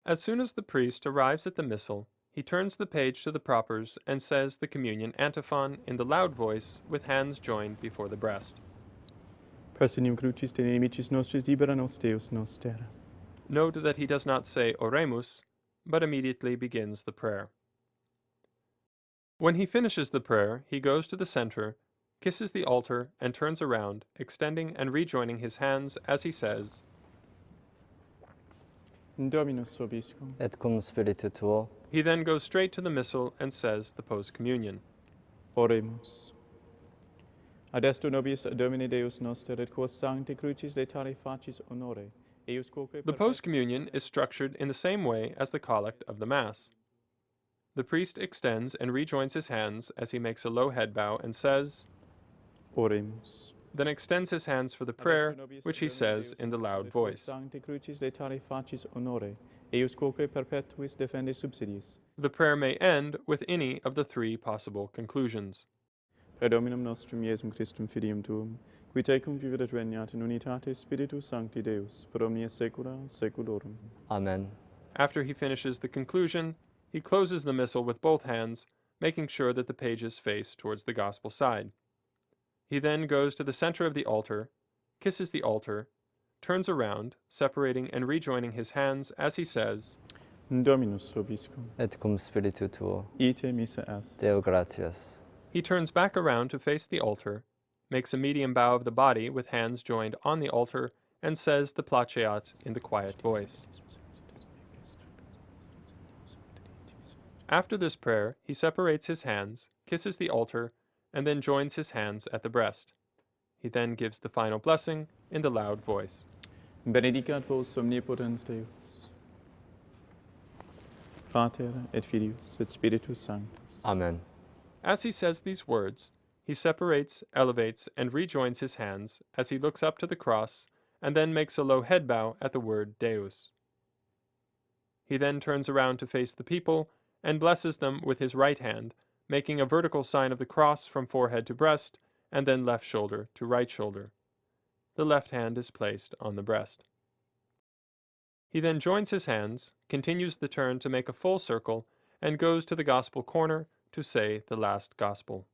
As soon as the priest arrives at the missal, he turns the page to the propers and says the communion antiphon in the loud voice with hands joined before the breast. Prosenium crucis de inimicis nostris libera nos Deus noster. Note that he does not say Oremus, but immediately begins the prayer. When he finishes the prayer, he goes to the center, kisses the altar, and turns around, extending and rejoining his hands as he says, Dominus vobiscum. Et cum spiritu tuo, He then goes straight to the missal and says the post-communion. Oremus. Adesto nobis Domine Deus noster, et quos sancti crucis letare facis honore, eius quoque The post-communion is structured in the same way as the collect of the Mass. The priest extends and rejoins his hands as he makes a low head bow and says, Oremus. then extends his hands for the prayer, which he says in the loud voice. Sancti crucis letare facis honore, eius quoque perpetuis defende subsidiis. The prayer may end with any of the three possible conclusions. Per Dominum nostrum Iesum Christum filium tuum, qui tecum vivit et regnat in unitate Spiritus Sancti Deus, per omnia saecula saeculorum. Amen. After he finishes the conclusion, he closes the missal with both hands, making sure that the pages face towards the gospel side. He then goes to the center of the altar, kisses the altar, turns around, separating and rejoining his hands as he says, Dominus vobiscum. Et cum spiritu tuo, Ite missa est. Deo gratias. He turns back around to face the altar, makes a medium bow of the body with hands joined on the altar, and says the Placeat in the quiet voice. After this prayer, he separates his hands, kisses the altar, and then joins his hands at the breast. He then gives the final blessing in the loud voice. Benedicat vos omnipotens Deus, Pater et Filius et Spiritus Sanctus. Amen. As he says these words, he separates, elevates, and rejoins his hands as he looks up to the cross and then makes a low head bow at the word Deus. He then turns around to face the people and blesses them with his right hand, making a vertical sign of the cross from forehead to breast and then left shoulder to right shoulder. The left hand is placed on the breast. He then joins his hands, continues the turn to make a full circle, and goes to the gospel corner to say the last gospel.